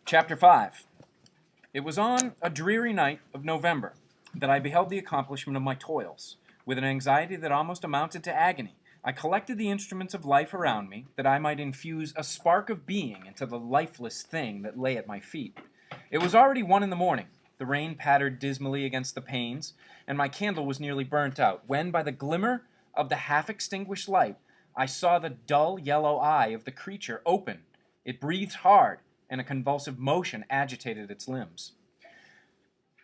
Chapter 5. It was on a dreary night of November that I beheld the accomplishment of my toils. With an anxiety that almost amounted to agony, I collected the instruments of life around me, that I might infuse a spark of being into the lifeless thing that lay at my feet. It was already 1 in the morning. The rain pattered dismally against the panes, and my candle was nearly burnt out, when, by the glimmer of the half-extinguished light, I saw the dull yellow eye of the creature open. It breathed hard, and a convulsive motion agitated its limbs.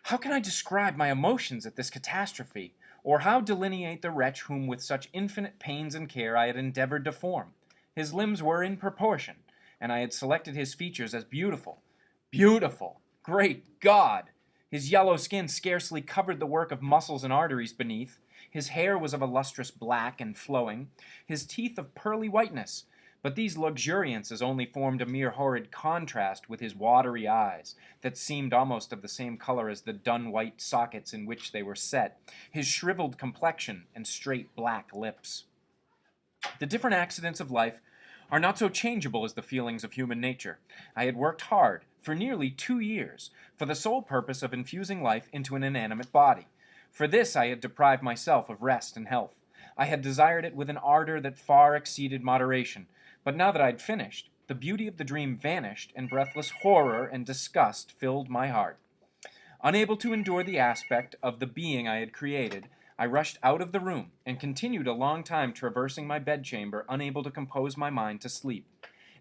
How can I describe my emotions at this catastrophe, or how delineate the wretch whom with such infinite pains and care I had endeavored to form? His limbs were in proportion, and I had selected his features as beautiful. Beautiful! Great God! His yellow skin scarcely covered the work of muscles and arteries beneath. His hair was of a lustrous black and flowing, his teeth of pearly whiteness, but these luxuriances only formed a mere horrid contrast with his watery eyes, that seemed almost of the same color as the dun-white sockets in which they were set, his shriveled complexion and straight black lips. The different accidents of life are not so changeable as the feelings of human nature. I had worked hard, for nearly 2 years, for the sole purpose of infusing life into an inanimate body. For this I had deprived myself of rest and health. I had desired it with an ardor that far exceeded moderation, but now that I had finished, the beauty of the dream vanished, and breathless horror and disgust filled my heart. Unable to endure the aspect of the being I had created, I rushed out of the room, and continued a long time traversing my bedchamber, unable to compose my mind to sleep.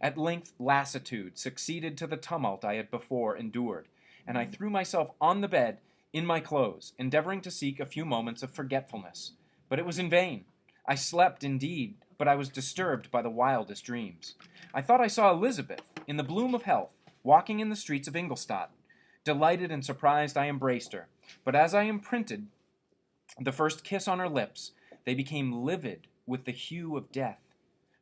At length lassitude succeeded to the tumult I had before endured, and I threw myself on the bed in my clothes, endeavoring to seek a few moments of forgetfulness. But it was in vain. I slept indeed, but I was disturbed by the wildest dreams. I thought I saw Elizabeth, in the bloom of health, walking in the streets of Ingolstadt. Delighted and surprised, I embraced her, but as I imprinted the first kiss on her lips, they became livid with the hue of death.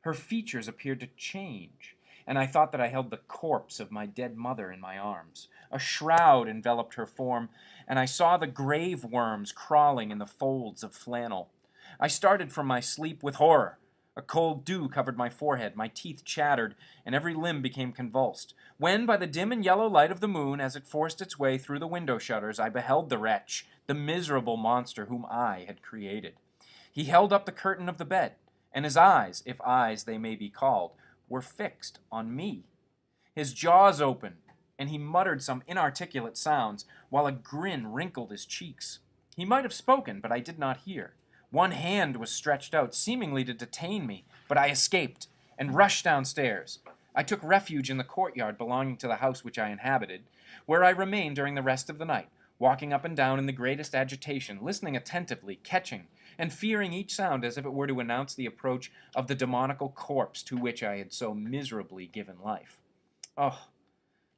Her features appeared to change, and I thought that I held the corpse of my dead mother in my arms. A shroud enveloped her form, and I saw the grave worms crawling in the folds of flannel. I started from my sleep with horror. A cold dew covered my forehead, my teeth chattered, and every limb became convulsed, when, by the dim and yellow light of the moon, as it forced its way through the window shutters, I beheld the wretch, the miserable monster whom I had created. He held up the curtain of the bed, and his eyes, if eyes they may be called, were fixed on me. His jaws opened, and he muttered some inarticulate sounds, while a grin wrinkled his cheeks. He might have spoken, but I did not hear. One hand was stretched out, seemingly to detain me, but I escaped, and rushed downstairs. I took refuge in the courtyard belonging to the house which I inhabited, where I remained during the rest of the night, walking up and down in the greatest agitation, listening attentively, catching, and fearing each sound as if it were to announce the approach of the demoniacal corpse to which I had so miserably given life. Oh,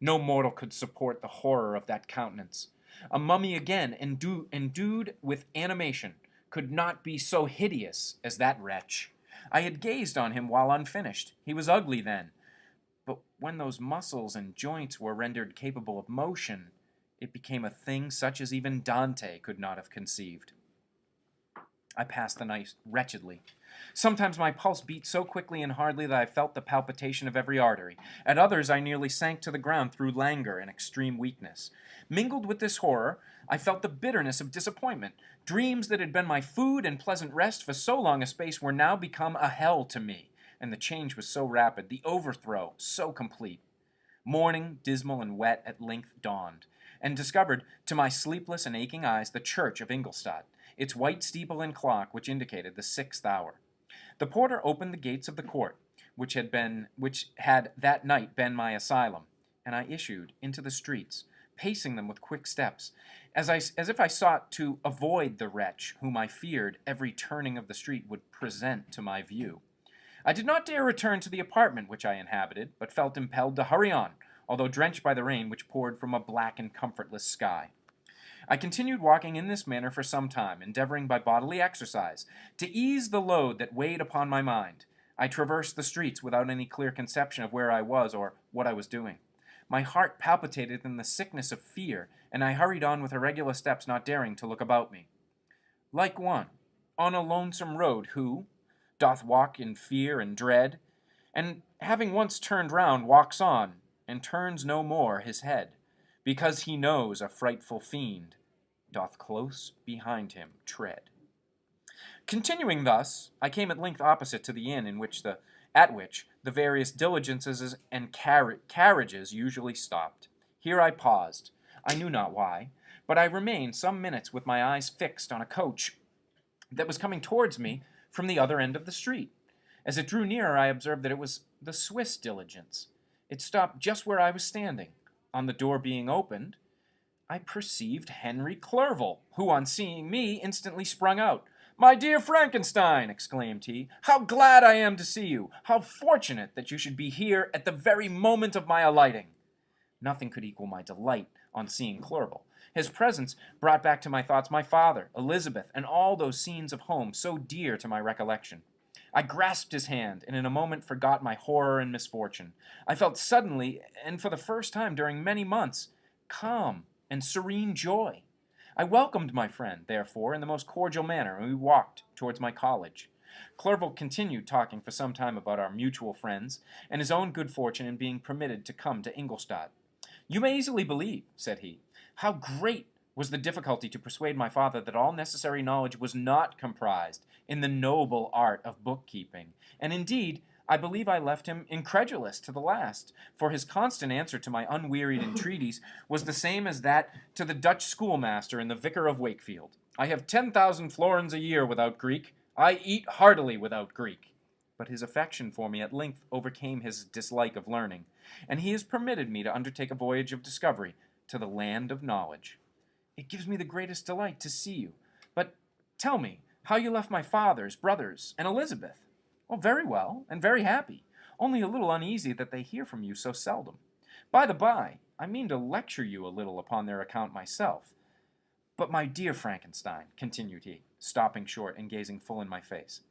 no mortal could support the horror of that countenance. A mummy again, endued with animation, could not be so hideous as that wretch. I had gazed on him while unfinished. He was ugly then, but when those muscles and joints were rendered capable of motion, it became a thing such as even Dante could not have conceived. I passed the night wretchedly. Sometimes my pulse beat so quickly and hardly that I felt the palpitation of every artery. At others I nearly sank to the ground through languor and extreme weakness. Mingled with this horror, I felt the bitterness of disappointment. Dreams that had been my food and pleasant rest for so long a space were now become a hell to me, and the change was so rapid, the overthrow so complete. Morning, dismal and wet, at length dawned, and discovered, to my sleepless and aching eyes, the church of Ingolstadt, its white steeple and clock which indicated the 6th hour. The porter opened the gates of the court, which had that night been my asylum, and I issued into the streets, pacing them with quick steps, as if I sought to avoid the wretch whom I feared every turning of the street would present to my view. I did not dare return to the apartment which I inhabited, but felt impelled to hurry on, although drenched by the rain which poured from a black and comfortless sky. I continued walking in this manner for some time, endeavoring by bodily exercise to ease the load that weighed upon my mind. I traversed the streets without any clear conception of where I was or what I was doing. My heart palpitated in the sickness of fear, and I hurried on with irregular steps, not daring to look about me. Like one on a lonesome road who doth walk in fear and dread, and having once turned round walks on, and turns no more his head, because he knows a frightful fiend doth close behind him tread. Continuing thus, I came at length opposite to the inn at which the various diligences and carriages usually stopped. Here I paused. I knew not why, but I remained some minutes with my eyes fixed on a coach that was coming towards me from the other end of the street. As it drew nearer, I observed that it was the Swiss diligence. It stopped just where I was standing. On the door being opened, I perceived Henry Clerval, who, on seeing me, instantly sprung out. "My dear Frankenstein," exclaimed he, "how glad I am to see you! How fortunate that you should be here at the very moment of my alighting!" Nothing could equal my delight on seeing Clerval. His presence brought back to my thoughts my father, Elizabeth, and all those scenes of home so dear to my recollection. I grasped his hand, and in a moment forgot my horror and misfortune. I felt suddenly, and for the first time during many months, calm and serene joy. I welcomed my friend, therefore, in the most cordial manner, and we walked towards my college. Clerval continued talking for some time about our mutual friends, and his own good fortune in being permitted to come to Ingolstadt. "You may easily believe," said he, "how great was the difficulty to persuade my father that all necessary knowledge was not comprised in the noble art of bookkeeping, and indeed I believe I left him incredulous to the last, for his constant answer to my unwearied entreaties was the same as that to the Dutch schoolmaster in the Vicar of Wakefield. I have 10,000 florins a year without Greek. I eat heartily without Greek." But his affection for me at length overcame his dislike of learning, and he has permitted me to undertake a voyage of discovery to the land of knowledge. It gives me the greatest delight to see you. But tell me how you left my father's brothers and Elizabeth. "Oh, very well, and very happy, only a little uneasy that they hear from you so seldom. By the by, I mean to lecture you a little upon their account myself. But, my dear Frankenstein," continued he, stopping short and gazing full in my face,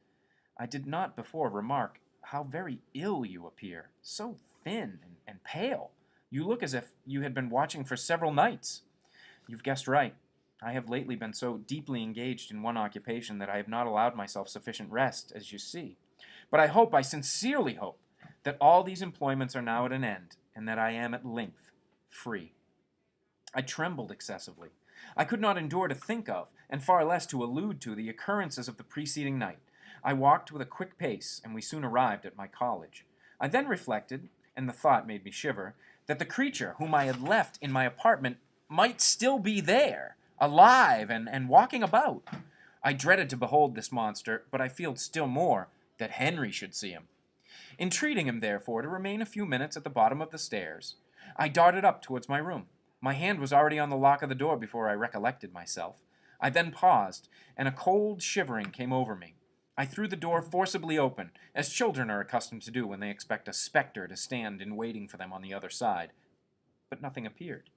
"I did not before remark how very ill you appear, so thin and pale. You look as if you had been watching for several nights." "You've guessed right. I have lately been so deeply engaged in one occupation that I have not allowed myself sufficient rest, as you see. But I sincerely hope, that all these employments are now at an end, and that I am at length free." I trembled excessively. I could not endure to think of, and far less to allude to, the occurrences of the preceding night. I walked with a quick pace, and we soon arrived at my college. I then reflected, and the thought made me shiver, that the creature whom I had left in my apartment might still be there, alive and walking about. I dreaded to behold this monster, but I feared still more that Henry should see him. Entreating him, therefore, to remain a few minutes at the bottom of the stairs, I darted up towards my room. My hand was already on the lock of the door before I recollected myself. I then paused, and a cold shivering came over me. I threw the door forcibly open, as children are accustomed to do when they expect a spectre to stand in waiting for them on the other side. But nothing appeared.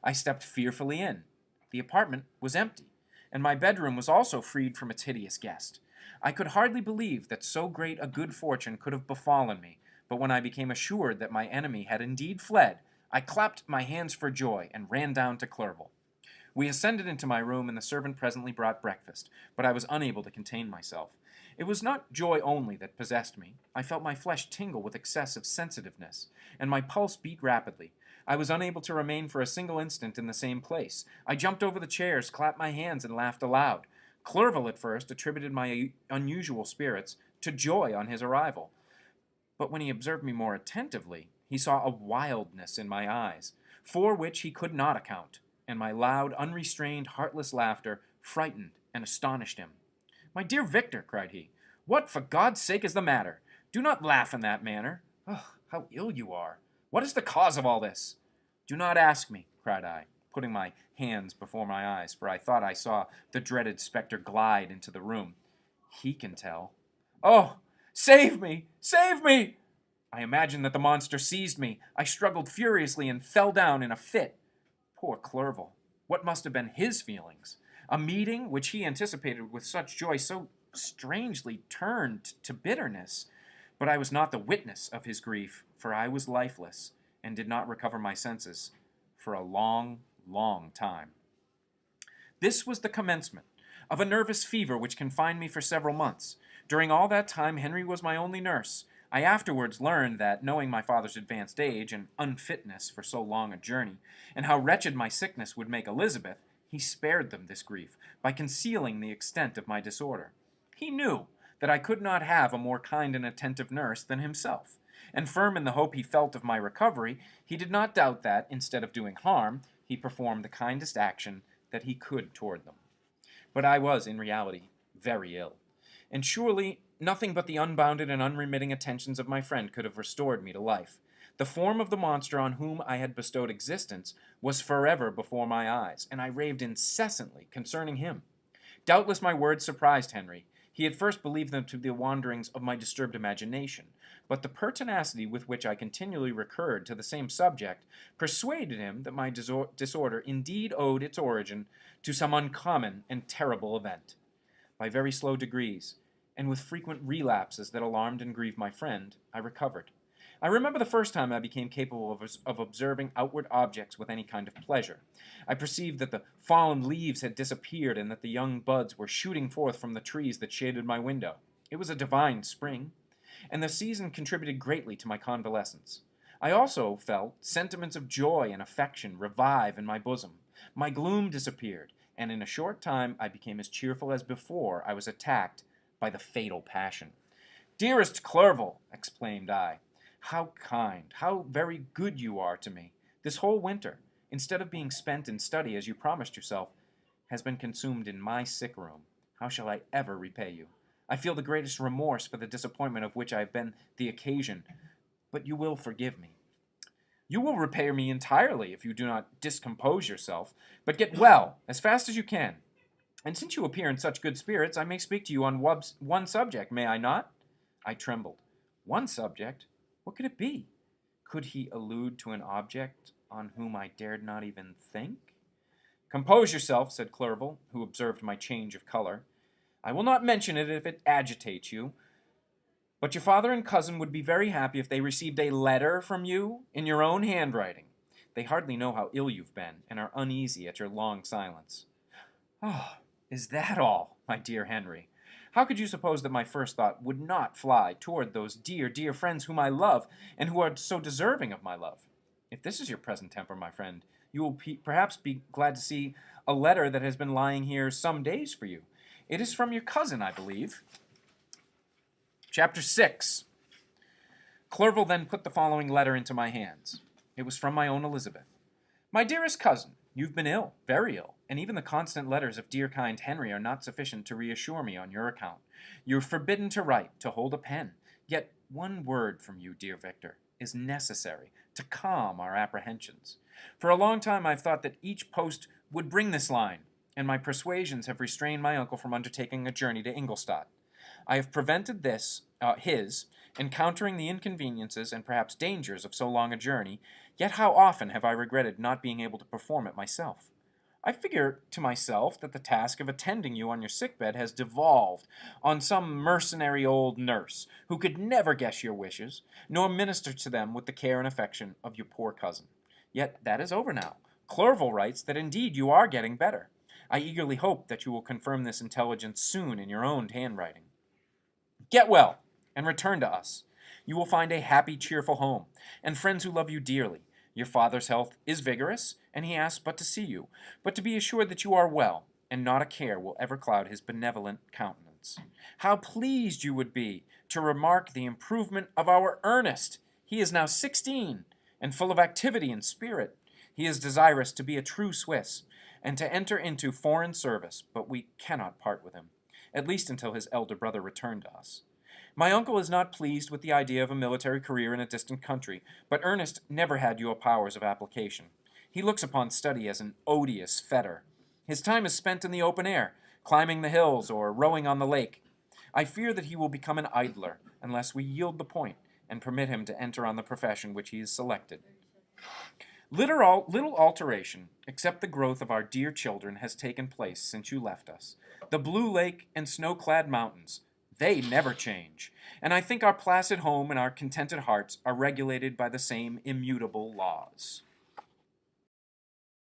I stepped fearfully in. The apartment was empty, and my bedroom was also freed from its hideous guest. I could hardly believe that so great a good fortune could have befallen me, but when I became assured that my enemy had indeed fled, I clapped my hands for joy and ran down to Clerval. We ascended into my room, and the servant presently brought breakfast, but I was unable to contain myself. It was not joy only that possessed me. I felt my flesh tingle with excessive sensitiveness, and my pulse beat rapidly. I was unable to remain for a single instant in the same place. I jumped over the chairs, clapped my hands, and laughed aloud. Clerval at first attributed my unusual spirits to joy on his arrival, but when he observed me more attentively, he saw a wildness in my eyes, for which he could not account, and my loud, unrestrained, heartless laughter frightened and astonished him. "My dear Victor," cried he, "what, for God's sake, is the matter? Do not laugh in that manner. Oh, how ill you are! What is the cause of all this?" "Do not ask me," cried I, putting my hands before my eyes, for I thought I saw the dreaded spectre glide into the room. "He can tell." "Oh, save me! Save me!" I imagined that the monster seized me. I struggled furiously and fell down in a fit. Poor Clerval! What must have been his feelings? A meeting which he anticipated with such joy so strangely turned to bitterness. But I was not the witness of his grief, for I was lifeless, and did not recover my senses for a long, long time. This was the commencement of a nervous fever which confined me for several months. During all that time Henry was my only nurse. I afterwards learned that, knowing my father's advanced age and unfitness for so long a journey, and how wretched my sickness would make Elizabeth, he spared them this grief by concealing the extent of my disorder. He knew that I could not have a more kind and attentive nurse than himself, and firm in the hope he felt of my recovery, he did not doubt that, instead of doing harm, he performed the kindest action that he could toward them. But I was, in reality, very ill, and surely nothing but the unbounded and unremitting attentions of my friend could have restored me to life. The form of the monster on whom I had bestowed existence was forever before my eyes, and I raved incessantly concerning him. Doubtless my words surprised Henry. He at first believed them to be the wanderings of my disturbed imagination, but the pertinacity with which I continually recurred to the same subject persuaded him that my disorder indeed owed its origin to some uncommon and terrible event. By very slow degrees, and with frequent relapses that alarmed and grieved my friend, I recovered. I remember the first time I became capable of observing outward objects with any kind of pleasure. I perceived that the fallen leaves had disappeared and that the young buds were shooting forth from the trees that shaded my window. It was a divine spring, and the season contributed greatly to my convalescence. I also felt sentiments of joy and affection revive in my bosom. My gloom disappeared, and in a short time I became as cheerful as before I was attacked by the fatal passion. "Dearest Clerval," exclaimed I, "how kind, how very good you are to me! This whole winter, instead of being spent in study as you promised yourself, has been consumed in my sick room. How shall I ever repay you? I feel the greatest remorse for the disappointment of which I have been the occasion, but you will forgive me." "You will repay me entirely if you do not discompose yourself, but get well as fast as you can. And since you appear in such good spirits, I may speak to you on one subject, may I not?" I trembled. One subject? What could it be? Could he allude to an object on whom I dared not even think? "Compose yourself," said Clerval, who observed my change of color. "I will not mention it if it agitates you, but your father and cousin would be very happy if they received a letter from you in your own handwriting. They hardly know how ill you've been, and are uneasy at your long silence." "Oh, is that all, my dear Henry? How could you suppose that my first thought would not fly toward those dear, dear friends whom I love, and who are so deserving of my love? If this is your present temper, my friend, you will perhaps be glad to see a letter that has been lying here some days for you. It is from your cousin, I believe." Chapter 6. Clerval then put the following letter into my hands. It was from my own Elizabeth. "My dearest cousin, you've been ill, very ill, and even the constant letters of dear kind Henry are not sufficient to reassure me on your account. You're forbidden to write, to hold a pen. Yet one word from you, dear Victor, is necessary to calm our apprehensions. For a long time I've thought that each post would bring this line, and my persuasions have restrained my uncle from undertaking a journey to Ingolstadt. I have prevented his, encountering the inconveniences and perhaps dangers of so long a journey, yet how often have I regretted not being able to perform it myself. I figure to myself that the task of attending you on your sickbed has devolved on some mercenary old nurse, who could never guess your wishes, nor minister to them with the care and affection of your poor cousin. Yet that is over now. Clerval writes that indeed you are getting better. I eagerly hope that you will confirm this intelligence soon in your own handwriting. Get well, and return to us. You will find a happy, cheerful home, and friends who love you dearly. Your father's health is vigorous, and he asks but to see you, but to be assured that you are well, and not a care will ever cloud his benevolent countenance. How pleased you would be to remark the improvement of our Ernest! He is now 16, and full of activity and spirit. He is desirous to be a true Swiss, and to enter into foreign service, but we cannot part with him, at least until his elder brother return to us. My uncle is not pleased with the idea of a military career in a distant country, but Ernest never had your powers of application. He looks upon study as an odious fetter. His time is spent in the open air, climbing the hills or rowing on the lake. I fear that he will become an idler, unless we yield the point, and permit him to enter on the profession which he has selected. Little alteration, except the growth of our dear children, has taken place since you left us. The blue lake and snow-clad mountains, they never change, and I think our placid home and our contented hearts are regulated by the same immutable laws.